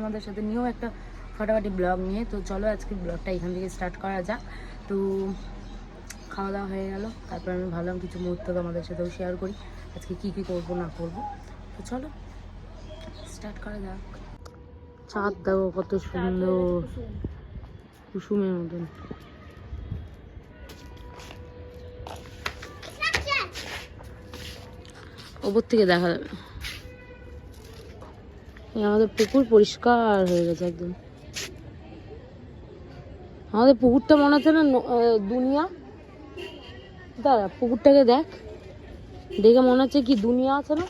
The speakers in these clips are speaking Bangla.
তোমাদের সাথে নিয়েও একটা ফাটাফাটি ব্লগ নিয়ে। তো চলো আজকে ব্লগটা এখান থেকে স্টার্ট করা যাক। তো খাওয়া দাওয়া হয়ে গেল, তারপর আমি ভাবলাম কিছু মুহূর্ত তোমাদের সাথেও শেয়ার করি আজকে কী কী করবো না করবো। তো চলো স্টার্ট করা যাক। চাঁদ দেখো কত সুন্দর, কুসুমের মতন। ওপর থেকে দেখা যাবে আমাদের পুকুর পরিষ্কার হয়ে গেছে একদম। আমাদের পুকুরটা মনে হচ্ছে না দুনিয়া। দাঁড়া পুকুরটাকে দেখ, দেখে মনে হচ্ছে কি দুনিয়া আছে না।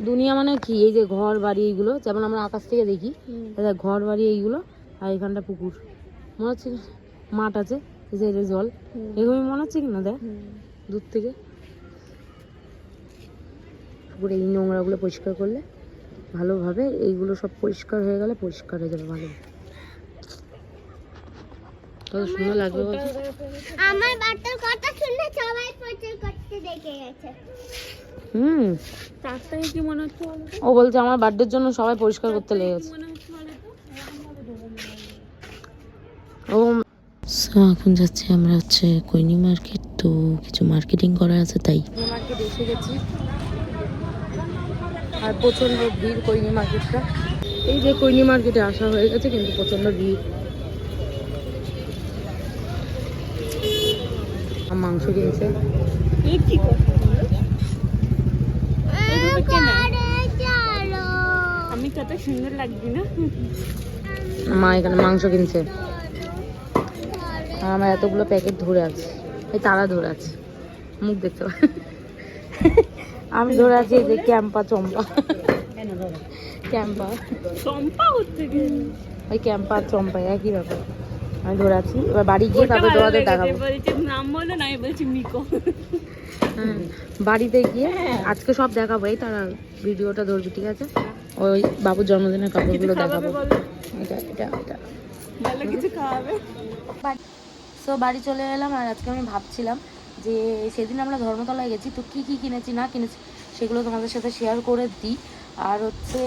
দুনিয়া মানে কি, এই যে ঘর বাড়ি এইগুলো যেমন আমরা আকাশ থেকে দেখি, ঘর বাড়ি এইগুলো, আর এখানটা পুকুর মনে হচ্ছে মাঠ আছে, এই যে জল, এরকমই মনে হচ্ছে কিনা দেখ দূর থেকে। পুকুরে এই নোংরাগুলো পরিষ্কার করলে ভালোভাবে, এইগুলো সব পরিষ্কার হয়ে গেলে পরিষ্কার হয়ে যাবে ভালো। কত সুন্দর লাগবে বলছো। আমার বার্থডের কথা শুনে সবাই প্রচার করতে দেখে গেছে। তারটাই কি মনে হচ্ছে, ও বলছে আমার বার্থডের জন্য সবাই পরিষ্কার করতে লেগে গেছে। ও এখন যাচ্ছি আমরা হচ্ছে কৈনি মার্কেট, তো কিছু মার্কেটিং করা আছে তাই মার্কেট এসে গেছি। আর প্রচন্ড ভিড় কৈনি মার্কেটটা। এই যে কৈনি মার্কেটে আসা হয়ে গেছে, কিন্তু প্রচন্ড ভিড়। মাংস কিনছে। আমি কত সুন্দর লাগবে না। মা এখানে মাংস কিনছে, আর আমার এতগুলো প্যাকেট ধরে আছে, এই তারা ধরে আছে, মুখ দেখতে পারে। আমি ধরে আছি এই যে ক্যাম্পা চম্পা, ক্যাম্পা চম্পা হচ্ছে ওই ক্যাম্পা চম্পা একই ব্যাপার। আমি ধরে আছি, এবার বাড়ি গিয়ে তারপর তোমাদের দেখাবো। নাম বলে না, আমি বলছি মিকো। হ্যাঁ বাড়িতে গিয়ে আজকে সব দেখাবো। এই তারা ভিডিওটা ধরবি, ঠিক আছে? ওই বাবুর জন্মদিনের কাপড়গুলো দেখাবো। এটা এটা এটা ভালো কিছু খাওয়াবে। সো বাড়ি চলে এলাম। আর আজকে আমি ভাবছিলাম যে সেদিন আমরা ধর্মতলায় গেছি, তো কী কী কিনেছি না কিনেছি সেগুলো তোমাদের সাথে শেয়ার করে দিই। আর হচ্ছে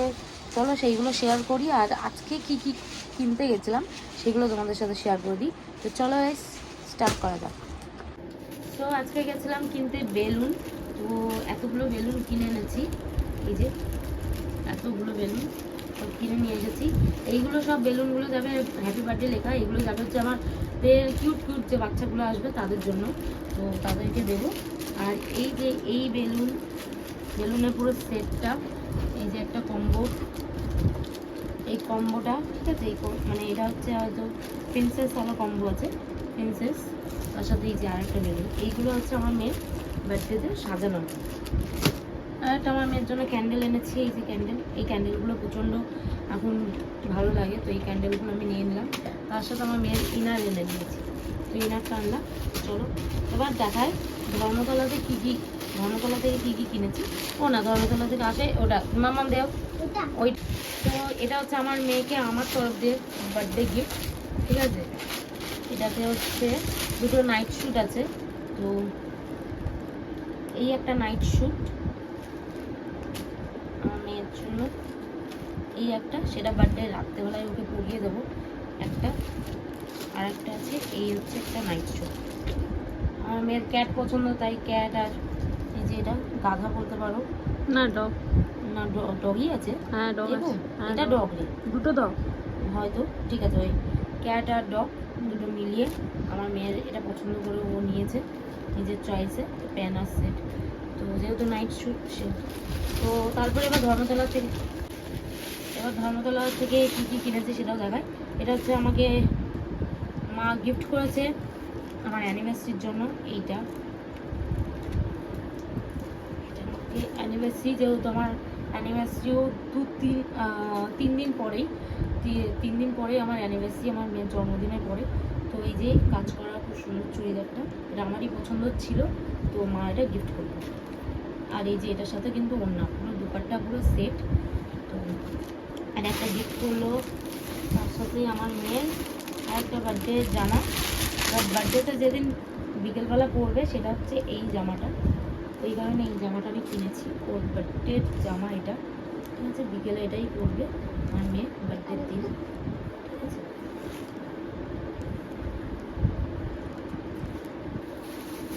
চলো সেইগুলো শেয়ার করি। আর আজকে কি কি কিনতে গেছিলাম সেগুলো তোমাদের সাথে শেয়ার করে দিই। তো চলো স্টার্ট করা যাক। তো আজকে গেছিলাম কিনতে বেলুন। তো এতগুলো বেলুন কিনে এনেছি, এই যে এতগুলো বেলুন সব কিনে নিয়ে এসেছি। এইগুলো সব বেলুনগুলো যাবে হ্যাপি বার্থডে লেখা, এগুলো যাবে হচ্ছে আমার কিউট কিউট যে বাচ্চাগুলো আসবে তাদের জন্য, তো তাদেরকে দেবো। আর এই যে এই বেলুনের পুরো সেটটা, এই যে একটা কম্বো, এই কম্বোটা ঠিক আছে, এই মানে এটা হচ্ছে হয়তো প্রিন্সেস ওয়ালা কম্বো আছে, প্রিন্সেস, তার সাথে এই যে আরেকটা বেলুন। এইগুলো হচ্ছে আমার মেয়ের বার্থডেতে সাজানো। আর একটা আমার মেয়ের জন্য ক্যান্ডেল এনেছি, এই যে ক্যান্ডেল, এই ক্যান্ডেলগুলো প্রচণ্ড এখন ভালো লাগে, তো এই ক্যান্ডেলগুলো আমি নিয়ে নিলাম। তার সাথে আমার মেয়ের ইনার এনে নিয়েছি, তো ইনারটা আনলাম। চলো এবার দেখায় ধর্মতলা থেকে কী কী কিনেছি। ও না, ধর্মতলা থেকে আসে ওটা মামাম দেও ওই। তো এটা হচ্ছে আমার মেয়েকে আমার তরফ দিয়ে বার্থডে গিফট, ঠিক আছে? এটাতে হচ্ছে দুটো নাইট শ্যুট আছে। তো এই একটা নাইট শ্যুট আমার মেয়ের জন্য, এই একটা, সেটা বার্থডে রাত্রেবেলায় ওকে পরিয়ে দেবো একটা। আর একটা আছে, এই হচ্ছে একটা নাইট শ্যুট। আমার মেয়ের ক্যাট পছন্দ, তাই ক্যাট। আর এই যে এটা গাধা বলতে পারো না, ডগ না, ডগই আছে। হ্যাঁ ডগ আছে, এটা ডগ রে, দুটো ডগ হয়তো, ঠিক আছে। ওই ক্যাট আর ডগ দুটো মিলিয়ে আমার মেয়ের এটা পছন্দ করে ও নিয়েছে নিজের চয়েসে, প্যান আর সেট। তো যেহেতু নাইট শ্যুট সে, তো তারপরে এবার ধর্মতলা থেকে কী কী কিনেছে সেটাও দেখায়। এটা হচ্ছে আমাকে মা গিফট করেছে আমার অ্যানিভার্সারির জন্য। এইটা অ্যানিভার্সারি, যেহেতু আমার অ্যানিভার্সারিও তিন দিন পরেই আমার অ্যানিভার্সারি, আমার মেয়ের জন্মদিনের পরে। তো এই যে কাজ করা খুব সুন্দর চুড়িদারটা, এটা আমারই পছন্দ ছিল, তো মা এটা গিফট করলো। আর এই যে এটার সাথে কিন্তু ওড়না, পুরো দুপাট্টা পুরো সেট। তো আর একটা গিফট করলো তার সাথেই আমার মেয়ের আরেকটা বার্থডে জামা। বার্থডেতে যেদিন বিকেলবেলা পরবে সেটা হচ্ছে এই জামাটা, তো এই কারণে এই জামাটা আমি কিনেছি, ওর বার্থডের জামা এটা। তো কিনেছে, বিকেলে এটাই পরবে আমার মেয়ে বার্থডের দিন, ঠিক আছে।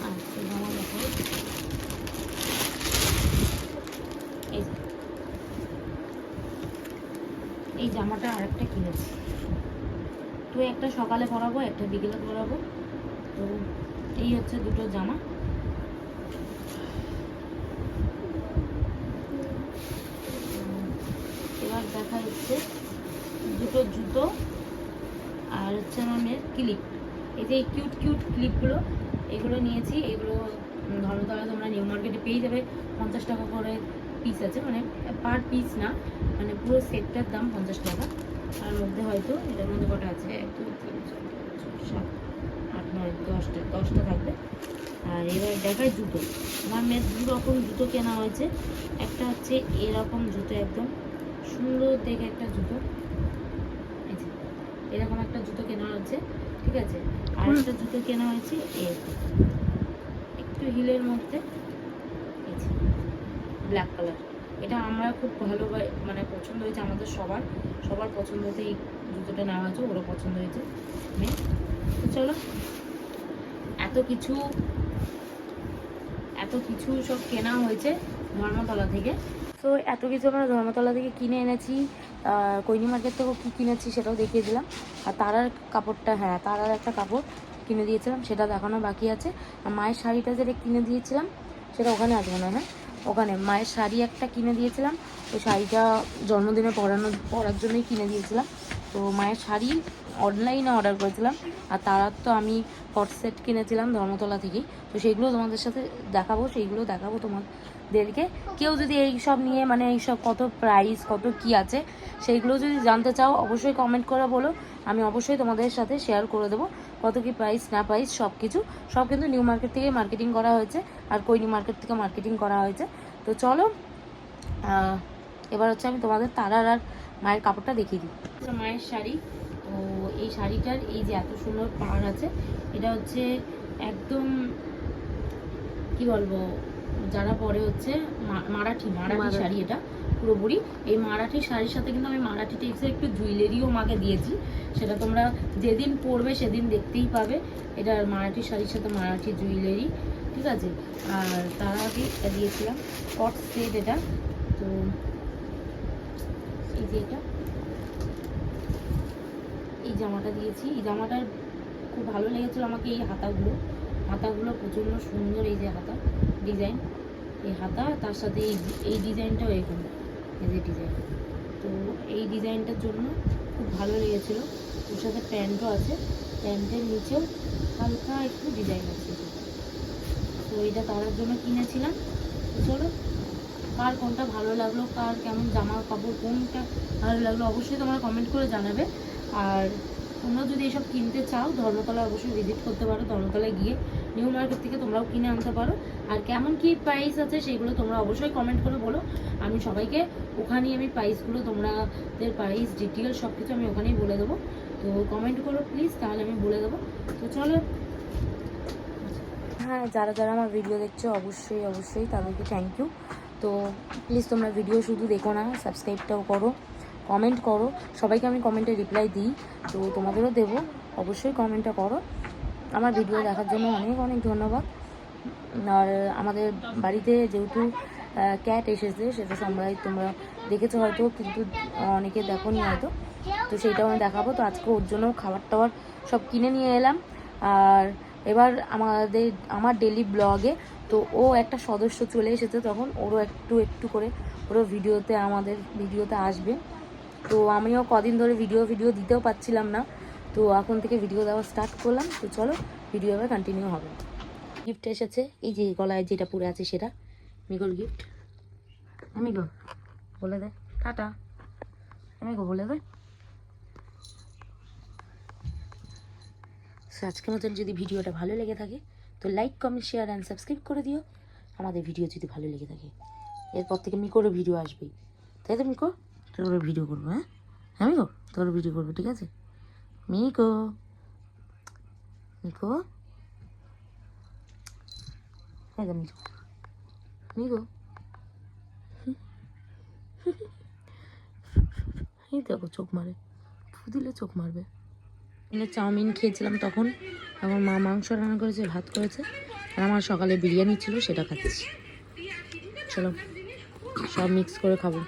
আর এই জামা দেখো, এই যে এই জামাটা আরেকটা কিনেছি, তো একটা সকালে পরাবো, একটা বিকেলে পরাবো। তো এই হচ্ছে দুটো জামা। এবার দেখা হচ্ছে দুটো জুতো, আর হচ্ছে আমার মেয়ের ক্লিপ। এই যে এই কিউট কিউট ক্লিপগুলো, এগুলো নিয়েছি। এগুলো ধর্মতলা তোমরা নিউ মার্কেটে পেয়ে যাবে, 50 টাকা করে পিস আছে, মানে পার পিস না, মানে পুরো সেটটার দাম 50 টাকা। তার মধ্যে হয়তো এটার মধ্যে কটা আছে, 1 2 3 4 5 6 7 8 9 10টা থাকবে। আর এবার দেখায় জুতো। আমার মেয়ের 2 রকম জুতো কেনা হয়েছে। একটা হচ্ছে এরকম জুতো, একদম সুন্দর দেখে একটা জুতো, এই যে এরকম একটা জুতো কেনা হয়েছে, ঠিক আছে। আর একটা জুতো কেনা হয়েছে একটু হিলের মধ্যে, এই যে ব্ল্যাক কালার। এটা আমরা খুব ভালো মানে পছন্দ হয়েছে, আমাদের সবার পছন্দ হয়েছে, এই জুতোটা নেওয়া হয়েছে, ওরও পছন্দ হয়েছে মেয়ে। তো চলো, এত কিছু সব কেনা হয়েছে ধর্মতলা থেকে। তো এত কিছু আমরা ধর্মতলা থেকে কিনে এনেছি। কৈনি মার্কেট থেকেও কী কিনেছি সেটাও দেখিয়ে দিলাম। আর তারার কাপড়টা, হ্যাঁ তারার একটা কাপড় কিনে দিয়েছিলাম, সেটা দেখানো বাকি আছে। আর মায়ের শাড়িটা যেটা কিনে দিয়েছিলাম সেটা ওখানে আছে মনে হয়, হ্যাঁ ওখানে মায়ের শাড়ি একটা কিনে দিয়েছিলাম। ওই শাড়িটা জন্মদিনে পরার জন্যই কিনে দিয়েছিলাম। তো মায়ের শাড়ি অনলাইনে অর্ডার করেছিলাম। আর তারার তো আমি হট সেট কিনেছিলাম ধর্মতলা থেকেই। তো সেইগুলো তোমাদের সাথে সেইগুলো দেখাবো তোমাদেরকে। কেউ যদি এই সব নিয়ে, মানে এইসব কত প্রাইস কত কি আছে সেইগুলো যদি জানতে চাও, অবশ্যই কমেন্ট করে বলো, আমি অবশ্যই তোমাদের সাথে শেয়ার করে দেবো কত কি প্রাইস না প্রাইস সব কিছু। সব কিন্তু নিউ মার্কেট থেকে মার্কেটিং করা হয়েছে, আর কৈনি মার্কেট থেকে মার্কেটিং করা হয়েছে। তো চলো, এবার হচ্ছে আমি তোমাদের তারার আর মায়ের কাপড়টা দেখিয়ে দিই। মায়ের শাড়ি, তো এই শাড়িটার এই যে এত সুন্দর পাড় আছে, এটা হচ্ছে একদম কি বলবো, যারা পরে হচ্ছে মারাঠি শাড়ি, এটা পুরোপুরি এই মারাঠি শাড়ির সাথে কিন্তু আমি মারাঠি টেক্সের একটু জুয়েলারিও মাকে দিয়েছি, সেটা তোমরা যেদিন পরবে সেদিন দেখতেই পাবে। এটা মারাঠি শাড়ির সাথে মারাঠি জুয়েলারি, ঠিক আছে। আর তার আগে এটা দিয়েছিলাম কট সেট, এটা তো এই যে এটা এই জামাটা দিয়েছি। এই জামাটার খুব ভালো লেগেছিল আমাকে এই হাতাগুলো প্রচণ্ড সুন্দর, এই যে হাতা ডিজাইন, এই হাতা, তার সাথে এই ডিজাইনটাও এরকম, এই যে ডিজাইন, তো এই ডিজাইনটার জন্য খুব ভালো লেগেছিলো। ওর সাথে প্যান্টও আছে, প্যান্টের নিচেও হালকা একটু ডিজাইন আছে, তো এইটা তার জন্য কিনেছিলাম। তো চলো, কার কোনটা ভালো লাগলো, কার কেমন জামা কাপড় কোনটা ভালো লাগলো অবশ্যই তোমরা কমেন্ট করে জানাবে। আর তোমরা যদি এসব কিনতে চাও ধর্মতলায় অবশ্যই ভিজিট করতে পারো, ধর্মতলায় গিয়ে নিউ মার্কেট থেকে তোমরাও কিনে আনতে পারো। আর কেমন কি প্রাইস আছে সেগুলো তোমরা অবশ্যই কমেন্ট করে বলো, আমি সবাইকে ওখানেই আমি প্রাইসগুলো, তোমাদের প্রাইস ডিটেল সব কিছু আমি ওখানেই বলে দেবো। তো কমেন্ট করো প্লিজ, তাহলে আমি বলে দেবো। তো চলো, হ্যাঁ যারা আমার ভিডিও দেখছো অবশ্যই তাদেরকে থ্যাংক ইউ। তো প্লিজ তোমরা ভিডিও শুধু দেখো না, সাবস্ক্রাইবটাও করো, কমেন্ট করো। সবাইকে আমি কমেন্টে রিপ্লাই দিই, তো তোমাদেরও দেবো, অবশ্যই কমেন্টটা করো। আমার ভিডিও দেখার জন্য অনেক ধন্যবাদ। আর আমাদের বাড়িতে যেহেতু ক্যাট এসেছে, সেটা তোমরা দেখেছো হয়তো, কিন্তু অনেকে দেখোনি হয়তো, তো সেইটাও আমি দেখাবো। তো আজকে ওর জন্য খাবার টাবার সব কিনে নিয়ে এলাম। আর এবার আমার ডেলি ব্লগে তো ও একটা সদস্য চলে এসেছে, তখন ওরও একটু করে আমাদের ভিডিওতে আসবে। তো আমিও কদিন ধরে ভিডিও দিতেও পাচ্ছিলাম না, তো এখন থেকে ভিডিও দেওয়া স্টার্ট করলাম। তো চলো, ভিডিও এবার কন্টিনিউ হবে। গিফট এসেছে, এই যে গলায় যেটা পরে আছে সেটা মিগোর গিফট। মিগো বলে দে টাটা, মিগো বলে দে। আজকের মতন যদি ভিডিওটা ভালো লেগে থাকে তো like comment share and subscribe করে দিও আমাদের ভিডিও যদি ভালো লেগে থাকে। এরপর থেকে মিকোরও ভিডিও আসবেই, তাই তো মিকো? তোর ভিডিও করবো, হ্যাঁ হ্যাঁ মিকো, তোর ভিডিও করবো, ঠিক আছে মিকো? মিকো মিকো মিকো দেখো চোখ মারে, ফু দিলে চোখ মারবে। চাউমিন খেয়েছিলাম তখন, এখন মা মাংস রান্না করেছে, ভাত করেছে, আর আমার সকালে বিরিয়ানি ছিল সেটা খাচ্ছি। চলো সব মিক্স করে খাবো।